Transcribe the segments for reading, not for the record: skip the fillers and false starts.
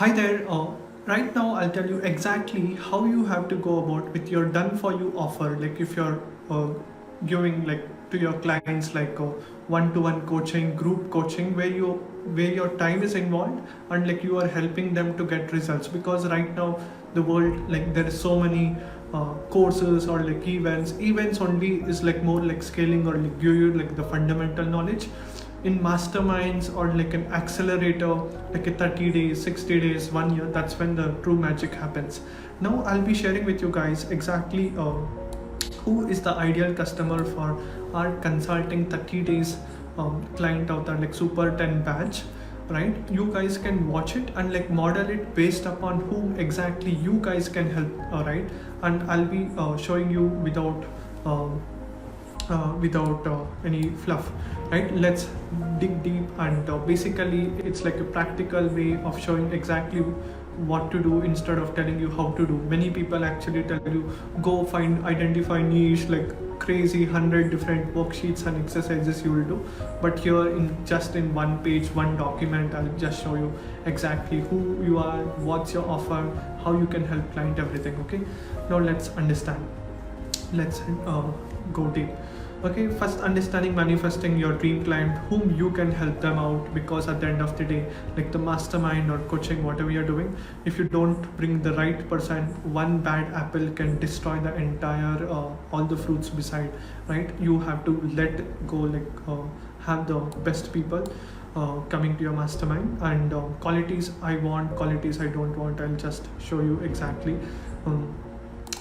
Hi there. Right now, I'll tell you exactly how you have to go about with your done for you offer. Like if you're giving like to your clients like one-to-one coaching, group coaching, where your time is involved and like you are helping them to get results. Because right now the world like there is so many courses or like events. Events only is like more like scaling or like give you like the fundamental knowledge in masterminds or like an accelerator like a 30 days 60 days 1 year. That's when the true magic happens. Now I'll be sharing with you guys exactly who is the ideal customer for our consulting 30 days client out there like super 10 badge, right? You guys can watch it and like model it based upon whom exactly you guys can help, right? And I'll be showing you without any fluff, right? Let's dig deep and basically it's like a practical way of showing exactly what to do instead of telling you how to do. Many people actually tell you go find identify niche like crazy 100 different worksheets and exercises you will do, but here in just in one page one document I'll just show you exactly who you are, what's your offer, how you can help client, everything. Okay, now let's understand. Let's go deep. Okay, first understanding manifesting your dream client, whom you can help them out, because at the end of the day, like the mastermind or coaching, whatever you're doing, if you don't bring the right person, one bad apple can destroy the entire all the fruits beside, right? You have to let go, like have the best people coming to your mastermind. And qualities I want, qualities I don't want, I'll just show you exactly.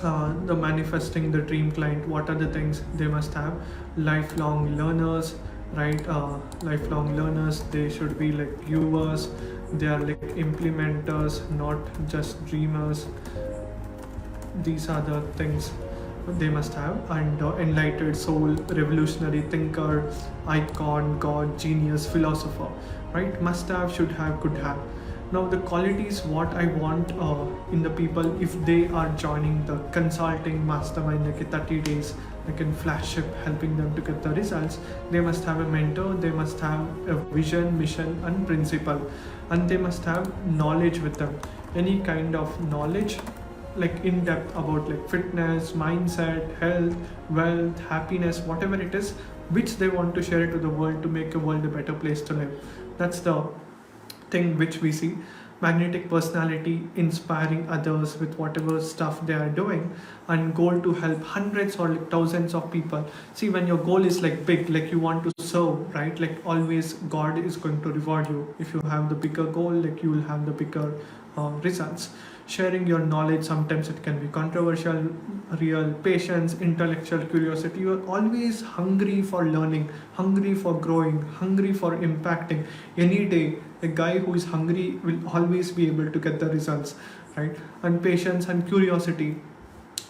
The manifesting the dream client, what are the things they must have? Lifelong learners, right? Lifelong learners, they should be like viewers, they are like implementers, not just dreamers. These are the things they must have. And enlightened soul, revolutionary thinker, icon, god, genius, philosopher, right? Must have, should have, could have. Now the qualities what I want in the people if they are joining the consulting mastermind like a 30 days like in flagship helping them to get the results, they must have a mentor, they must have a vision, mission and principle, and they must have knowledge with them, any kind of knowledge like in depth about like fitness, mindset, health, wealth, happiness, whatever it is which they want to share it to the world to make a world a better place to live. That's the thing which we see. Magnetic personality, inspiring others with whatever stuff they are doing, and goal to help hundreds or like thousands of people. See, when your goal is like big, like you want to serve, right? Like always God is going to reward you. If you have the bigger goal, like you will have the bigger results. Sharing your knowledge, sometimes it can be controversial. Real patience, intellectual curiosity, you are always hungry for learning, hungry for growing, hungry for impacting. Any day a guy who is hungry will always be able to get the results, right? And patience and curiosity,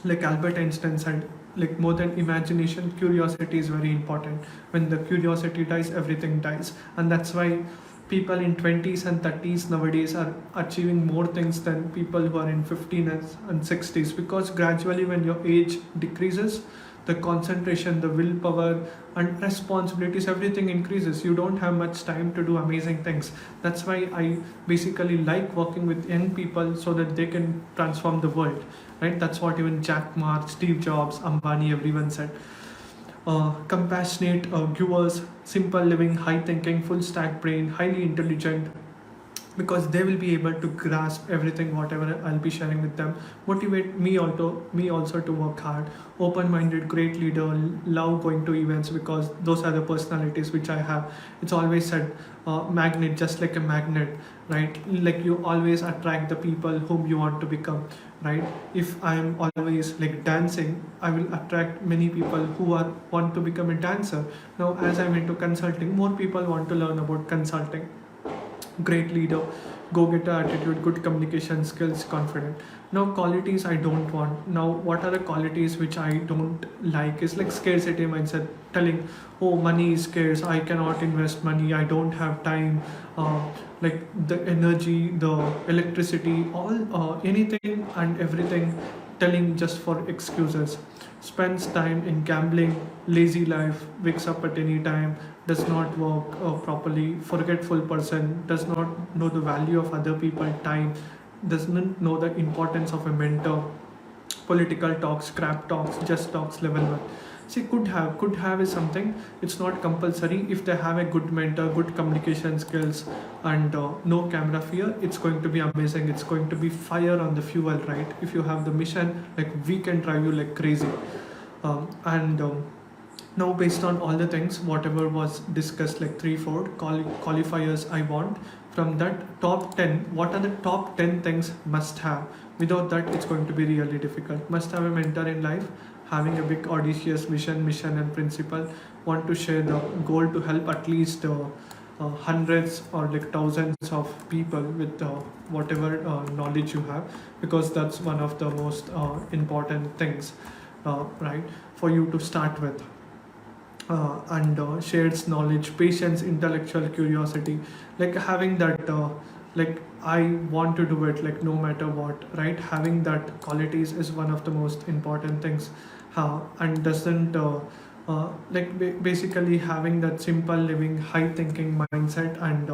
like Albert Einstein said, like more than imagination, curiosity is very important. When the curiosity dies, everything dies. And that's why people in 20s and 30s nowadays are achieving more things than people who are in 15s and 60s, because gradually when your age decreases, the concentration, the willpower and responsibilities, everything increases. You don't have much time to do amazing things. That's why I basically like working with young people so that they can transform the world, right? That's what even Jack Ma, Steve Jobs, Ambani, everyone said. Compassionate givers, simple living, high thinking, full stack brain, highly intelligent, because they will be able to grasp everything whatever I'll be sharing with them. Motivate me also to work hard. Open-minded, great leader, love going to events, because those are the personalities which I have. It's always said magnet, just like a magnet, right? Like you always attract the people whom you want to become, right? If I'm always like dancing, I will attract many people who are want to become a dancer. Now as I'm into consulting, more people want to learn about consulting. Great leader, go-getter attitude, good communication skills, confident. Now qualities I don't want. Now what are the qualities which I don't like is like scarcity mindset, telling, oh money is scarce, I cannot invest money, I don't have time, like the energy, the electricity, all anything and everything, telling just for excuses. spends time in gambling, lazy life, wakes up at any time, does not work properly, forgetful person, does not know the value of other people's time, doesn't know the importance of a mentor, political talks, crap talks, just talks level 1. See, could have is something, it's not compulsory. If they have a good mentor, good communication skills, and no camera fear, it's going to be amazing. It's going to be fire on the fuel, right? If you have the mission, like we can drive you like crazy. And Now, based on all the things, whatever was discussed, like 3 4 qualifiers I want, from that top 10, what are the top 10 things must have? Without that, it's going to be really difficult. Must have a mentor in life, having a big audacious vision, mission and principle, want to share the goal to help at least hundreds or like thousands of people with whatever knowledge you have, because that's one of the most important things, right, for you to start with. And shares knowledge, patience, intellectual curiosity, like having that like I want to do it like no matter what, right? Having that qualities is one of the most important things. And doesn't basically having that simple living, high thinking mindset, and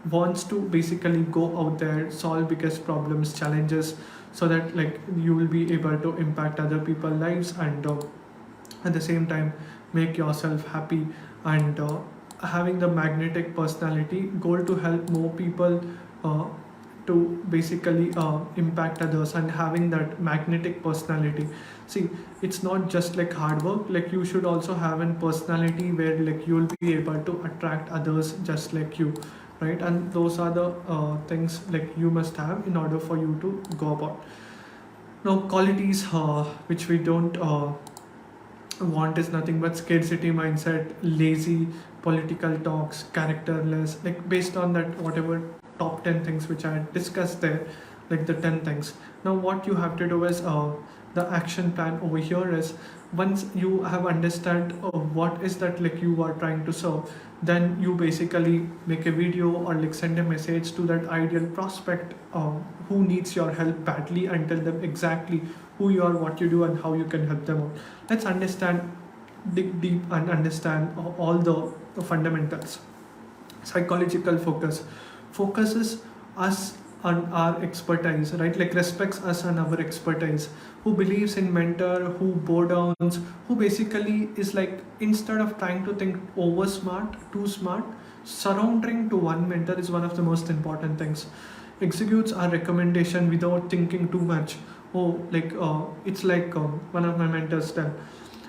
wants to basically go out there, solve biggest problems, challenges, so that like you will be able to impact other people's lives, and at the same time make yourself happy, and having the magnetic personality, goal to help more people, to basically impact others, and having that magnetic personality. See, it's not just like hard work, like you should also have a personality where like you will be able to attract others just like you, right? And those are the things like you must have in order for you to go about. Now, qualities which we don't want is nothing but scarcity mindset, lazy, political talks, characterless, like based on that whatever top 10 things which I discussed there, like the 10 things. Now what you have to do is the action plan over here is, once you have understand what is that like you are trying to serve, then you basically make a video or like send a message to that ideal prospect who needs your help badly, and tell them exactly who you are, what you do, and how you can help them out. Let's understand, dig deep and understand all the fundamentals. Psychological focus focuses us on our expertise, right? Like respects us and our expertise, who believes in mentor, who bow downs, who basically is like, instead of trying to think over smart, too smart, surrounding to one mentor is one of the most important things. Executes our recommendation without thinking too much. Oh, like it's like one of my mentors tell,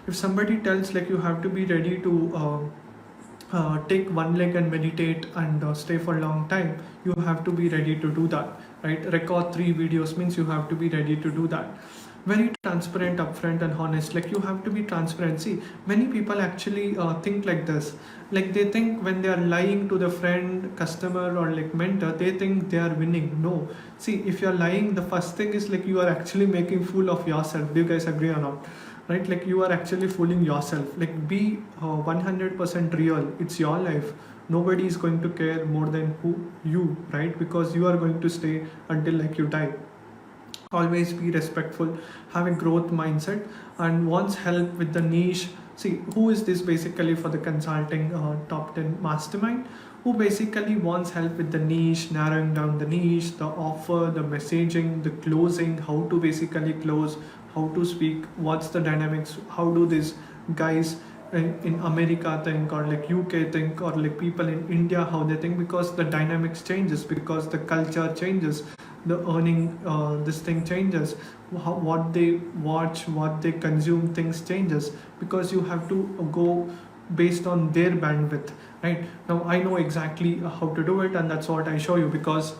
if somebody tells like you have to be ready to take one leg and meditate and stay for a long time, you have to be ready to do that, right? Record 3 videos means you have to be ready to do that. Very transparent, upfront and honest, like you have to be transparent. See, many people actually think like this, like they think when they are lying to the friend, customer or like mentor, they think they are winning. No, see, if you are lying, the first thing is like you are actually making fool of yourself. Do you guys agree or not? Right, like you are actually fooling yourself. Like be 100% real. It's your life. Nobody is going to care more than who you, right? Because you are going to stay until like you die. Always be respectful, have a growth mindset, and wants help with the niche. See, who is this basically for the consulting top 10 mastermind? Who basically wants help with the niche, narrowing down the niche, the offer, the messaging, the closing, how to basically close, how to speak, what's the dynamics, how do these guys in America think, or like UK think, or like people in India how they think, because the dynamics changes, because the culture changes, the earning this thing changes, what they watch, what they consume, things changes, because you have to go based on their bandwidth, right? Now I know exactly how to do it, and that's what I show you, because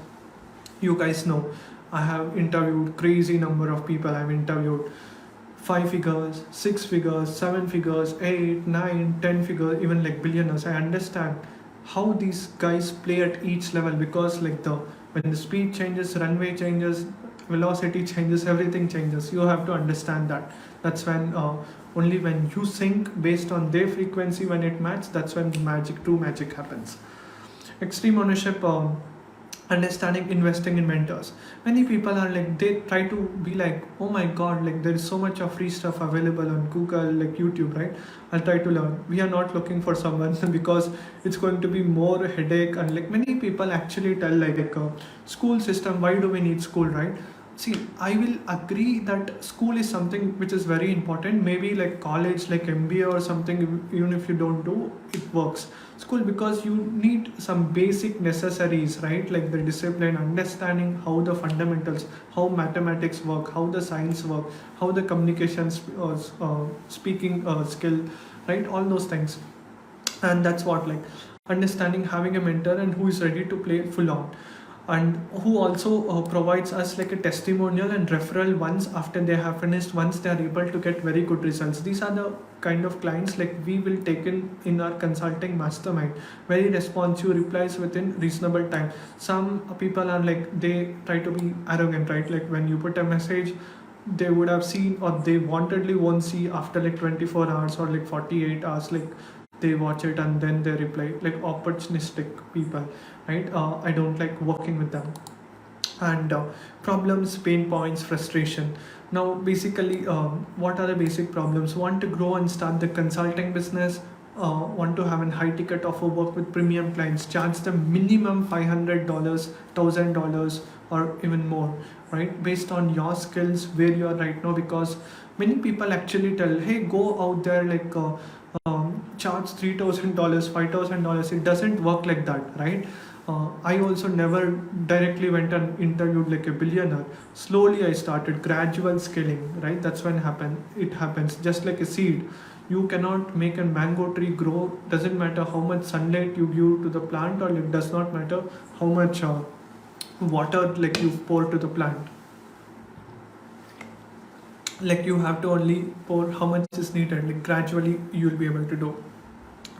you guys know I have interviewed crazy number of people. I've interviewed 5 figures, 6 figures, 7 figures, 8, 9, 10 figures, even like billionaires. I understand how these guys play at each level, because like when the speed changes, runway changes, velocity changes, everything changes. You have to understand that. That's when only when you sync based on their frequency, when it matches, that's when true magic happens. Extreme ownership. understanding investing in mentors. Many people are like, they try to be like, oh my god, like there is so much of free stuff available on Google, like YouTube, right? I'll try to learn. We are not looking for someone because it's going to be more headache. And like many people actually tell like school system, why do we need school, right? See, I will agree that school is something which is very important. Maybe like college, like MBA or something, even if you don't do, it works. School, because you need some basic necessaries, right? Like the discipline, understanding how the fundamentals, how mathematics work, how the science work, how the communications, speaking skill, right? All those things. And that's what, like, understanding, having a mentor and who is ready to play full on, and who also provides us like a testimonial and referral once after they have finished, once they are able to get very good results. These are the kind of clients like we will take in our consulting mastermind. Very responsive, replies within reasonable time. Some people are like, they try to be arrogant, right? Like when you put a message, they would have seen, or they wantedly won't see after like 24 hours or like 48 hours, like they watch it and then they reply, like opportunistic people, right? I don't like working with them. And problems, pain points, frustration. Now basically, what are the basic problems? Want to grow and start the consulting business, want to have a high ticket offer, work with premium clients, charge them minimum $500, $1,000 or even more, right? Based on your skills, where you are right now. Because many people actually tell, hey, go out there, like charge $3,000, $5,000. It doesn't work like that, right? I also never directly went and interviewed like a billionaire. Slowly I started gradual scaling, right? That's when it happens just like a seed. You cannot make a mango tree grow. Doesn't matter how much sunlight you give to the plant, or it does not matter how much water like you pour to the plant. Like you have to only pour how much is needed. Like gradually you will be able to do.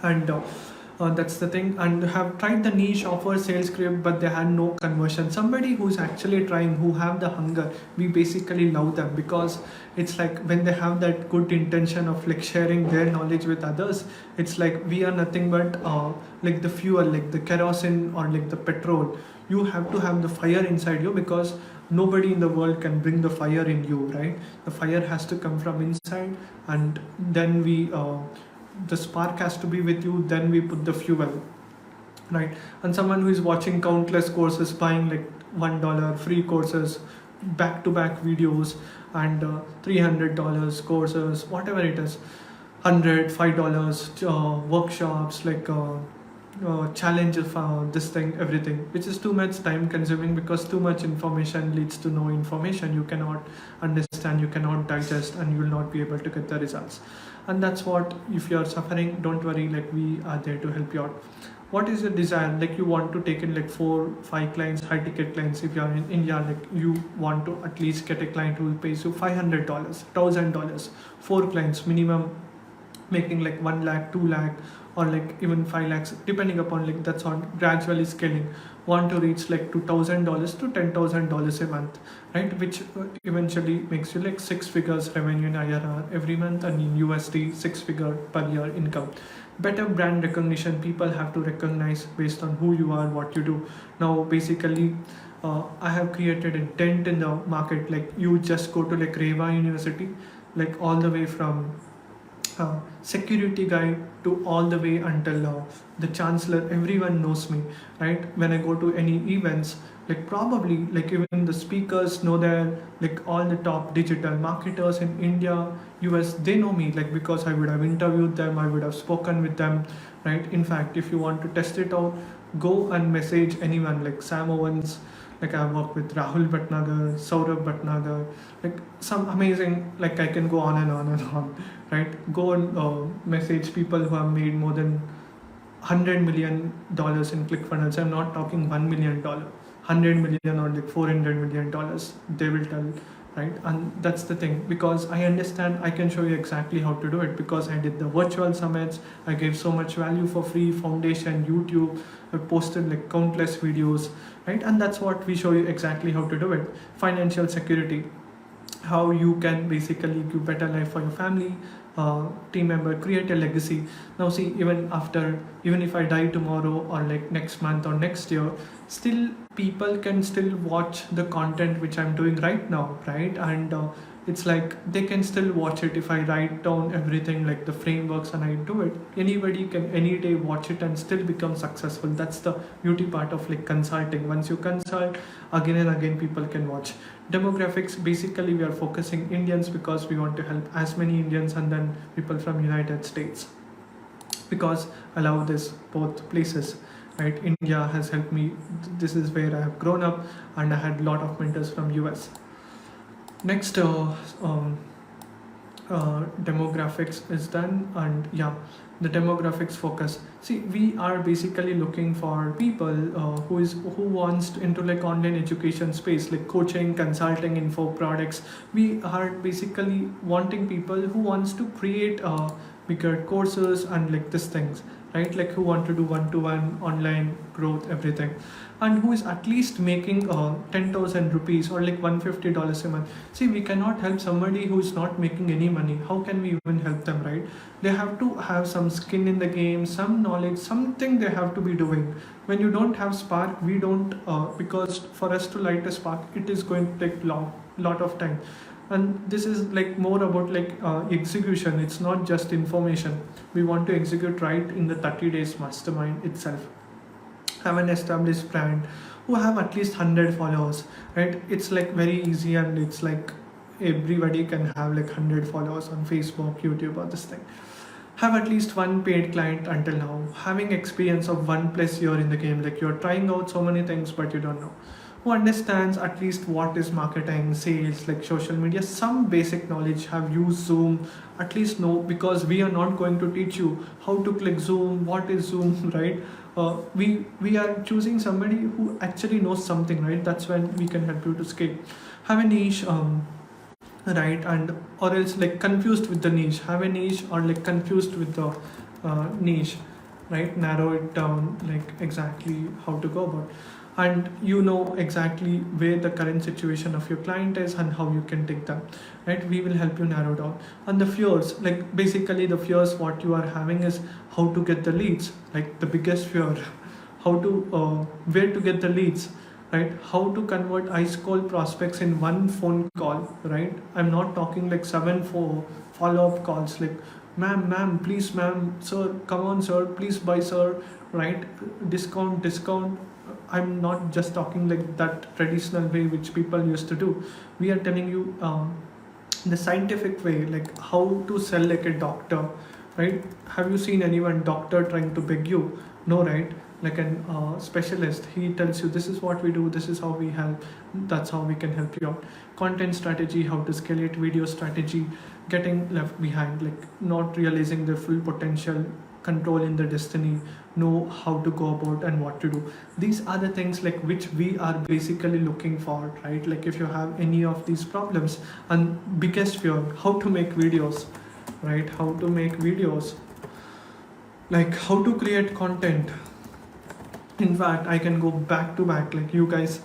And that's the thing. And have tried the niche offer, sales script, but they had no conversion. Somebody who's actually trying, who have the hunger, we basically love them, because it's like when they have that good intention of like sharing their knowledge with others, it's like we are nothing but like the fuel, like the kerosene or like the petrol. You have to have the fire inside you, because nobody in the world can bring the fire in you, right? The fire has to come from inside, and then the spark has to be with you, then we put the fuel, right? And someone who is watching countless courses, buying like $1 free courses, back to back videos, and $300 courses, whatever it is, $105 workshops, like challenge of this thing, everything, which is too much time consuming, because too much information leads to no information. You cannot understand, you cannot digest, and you will not be able to get the results. And that's what, if you are suffering, don't worry, like we are there to help you out. What is your desire? Like you want to take in like 4-5 clients, high ticket clients. If you are in India, like you want to at least get a client who will pay you $500, $1,000, 4 clients minimum, making like 1 lakh, 2 lakh, or like even 5 lakhs, depending upon, like that's on gradually scaling. Want to reach like $2,000 to $10,000 a month, right? Which eventually makes you like 6 figures revenue in IRR every month, and in USD 6 figure per year income. Better brand recognition. People have to recognize based on who you are, what you do. Now basically, I have created a dent in the market. Like you just go to like Reva University, like all the way from security guy to all the way until the chancellor, everyone knows me, right? When I go to any events, like probably like even the speakers know, that like all the top digital marketers in India, US, they know me, like because I would have interviewed them, I would have spoken with them, right? In fact, if you want to test it out, go and message anyone like Sam Owens. Like I've worked with Rahul Bhatnagar, Saurabh Bhatnagar, like some amazing, like I can go on and on and on, right? Go and message people who have made more than $100 million in ClickFunnels. I'm not talking $1 million, 100 million or like $400 million. They will tell, right? And that's the thing, because I understand, I can show you exactly how to do it, because I did the virtual summits, I gave so much value for free, foundation, YouTube, I posted like countless videos, right? And that's what we show you exactly how to do it. Financial security. how you can basically give better life for your family, team member, create a legacy. Now see, even if I die tomorrow or like next month or next year, still people can still watch the content which I'm doing right now, right? And it's like they can still watch it if I write down everything like the frameworks and I do it. Anybody can any day watch it and still become successful. That's the beauty part of like consulting. Once you consult, again and again people can watch. Demographics, basically we are focusing Indians because we want to help as many Indians and then people from United States, because allow this both places, right? India has helped me. This is where I have grown up and I had a lot of mentors from US. Next, demographics is done, and yeah, the demographics focus. See, we are basically looking for people who wants to into like online education space, like coaching, consulting, info products. We are basically wanting people who wants to create bigger courses and like these things, right? Like who want to do one-to-one online growth, everything, and who is at least making 10,000 rupees or like $150 a month. See, we cannot help somebody who is not making any money. How can we even help them, right? They have to have some skin in the game, some knowledge, something they have to be doing. When you don't have spark, we don't, because for us to light a spark, it is going to take lot of time. And this is like more about like execution. It's not just information. We want to execute right in the 30 days mastermind itself. Have an established brand, who have at least 100 followers, right? It's like very easy, and it's like everybody can have like 100 followers on Facebook, YouTube, or this thing. Have at least one paid client until now, having experience of 1+ year in the game, like you're trying out so many things but you don't know, who understands at least what is marketing, sales, like social media, some basic knowledge, have used Zoom, at least know, because we are not going to teach you how to click Zoom, what is Zoom, right? We are choosing somebody who actually knows something, right? That's when we can help you to scale. Have a niche, right? And or else like confused with the niche, have a niche or like confused with the niche, right? Narrow it down, like exactly how to go about, and you know exactly where the current situation of your client is and how you can take them, right? We will help you narrow down. And the fears, like basically the fears what you are having is how to get the leads, like the biggest fear, how to where to get the leads, right? How to convert ice cold prospects in one phone call, right? I'm not talking like 7 4 follow-up calls, like ma'am, please, ma'am, sir, come on, sir, please buy, sir, right? Discount. I'm not just talking like that traditional way which people used to do. We are telling you the scientific way, like how to sell like a doctor, right? Have you seen anyone doctor trying to beg you? No, right? Like an specialist, he tells you this is what we do, this is how we help, that's how we can help you out. Content strategy, how to scale it. Video strategy, getting left behind, like not realizing their full potential, control in the destiny, know how to go about and what to do. These are the things like which we are basically looking for, right? Like if you have any of these problems, and biggest fear, how to make videos, right? How to make videos, like how to create content. In fact, I can go back to back, like you guys,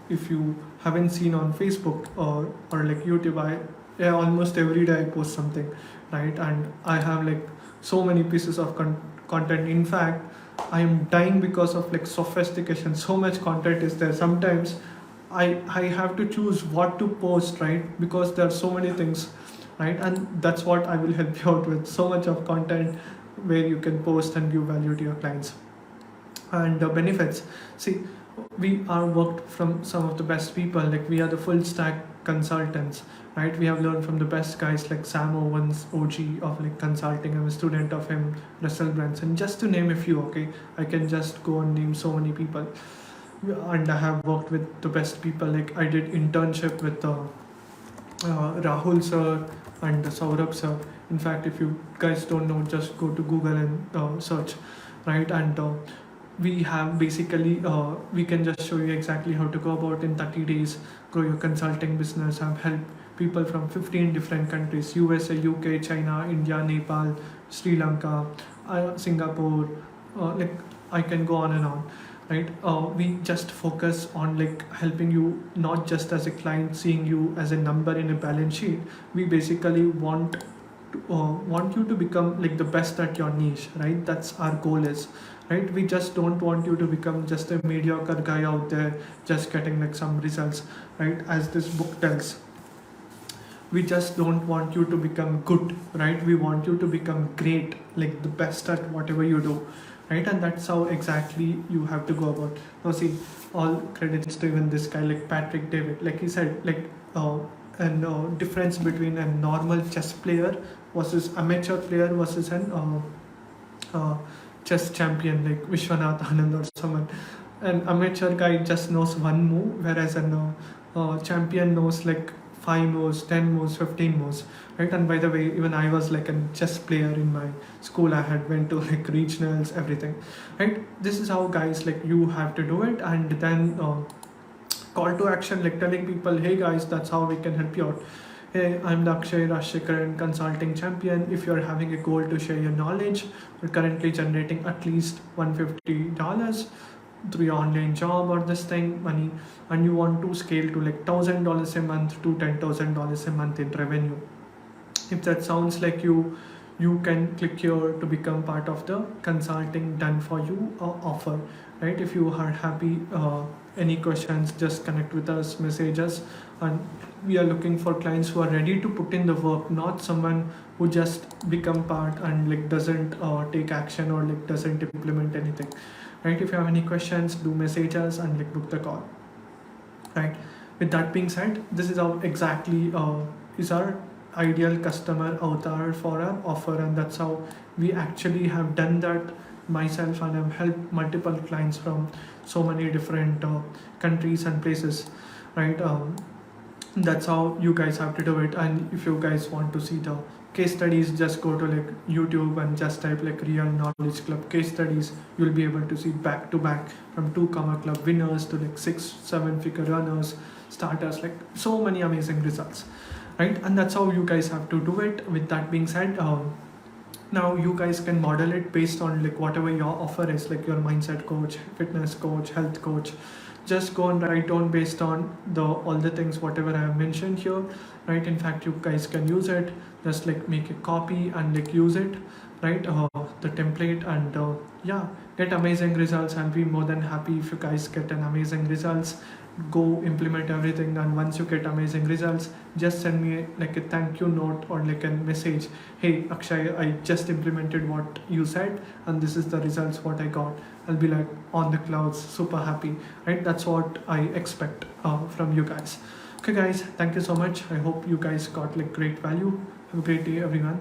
if you haven't seen on Facebook or like YouTube, yeah, almost every day I post something, right? And I have like so many pieces of content. In fact, I am dying because of like sophistication. So much content is there. Sometimes I have to choose what to post, right? Because there are so many things, right? And that's what I will help you out with. So much of content where you can post and give value to your clients. And benefits, see, we are worked from some of the best people, like we are the full stack consultants, right? We have learned from the best guys like Sam Owens, OG of like consulting. I'm a student of him, Russell Branson, just to name a few. Okay, I can just go and name so many people. And I have worked with the best people, like I did internship with Rahul sir and Saurabh sir. In fact, if you guys don't know, just go to Google and search, right? And we have basically we can just show you exactly how to go about in 30 days, grow your consulting business. I've helped people from 15 different countries: USA, UK, China, India, Nepal, Sri Lanka, Singapore, like I can go on and on. right? We just focus on like helping you not just as a client, seeing you as a number in a balance sheet. We basically want you to become like the best at your niche, right? That's our goal is, right? We just don't want you to become just a mediocre guy out there just getting like some results, right? As this book tells, we just don't want you to become good, right? We want you to become great, like the best at whatever you do, right? And that's how exactly you have to go about. Now see, all credits to even this guy like Patrick David, like he said, like and difference between a normal chess player versus amateur player versus an chess champion like Vishwanath Anand or someone. An amateur guy just knows one move, whereas an champion knows like 5 moves, 10 moves, 15 moves, right? And by the way, even I was like a chess player in my school. I had went to like regionals, everything, right? This is how guys like you have to do it, and then call to action, like telling people, hey guys, that's how we can help you out. Hey, I'm the Akshay Rajsheakaran consulting champion. If you're having a goal to share your knowledge, we're currently generating at least $150 through your online job or this thing money, and you want to scale to like $1,000 a month to $10,000 a month in revenue. If that sounds like you can click here to become part of the consulting done for you offer, right? If you are happy, any questions, just connect with us, message us. And we are looking for clients who are ready to put in the work, not someone who just become part and like doesn't take action or like doesn't implement anything, right? If you have any questions, do message us and like book the call, right? With that being said, this is how exactly is our ideal customer avatar for our offer, and that's how we actually have done that myself, and I've helped multiple clients from so many different countries and places, right? That's how you guys have to do it. And if you guys want to see the case studies, just go to like YouTube and just type like Real Knowledge Club case studies. You'll be able to see back to back from 2 comma club winners to like 6-7 figure runners, starters, like so many amazing results, right? And that's how you guys have to do it. With that being said, now you guys can model it based on like whatever your offer is, like your mindset coach, fitness coach, health coach. Just go and write down based on the all the things whatever I have mentioned here, right? In fact, you guys can use it, just like make a copy and like use it, right? The template, and yeah, get amazing results. I'll be more than happy if you guys get an amazing results. Go implement everything, and once you get amazing results, just send me like a thank you note or like a message. Hey Akshay, I just implemented what you said and this is the results what I got. I'll be like on the clouds, super happy, right? That's what I expect from you guys. Okay guys, thank you so much. I hope you guys got like great value. Have a great day everyone.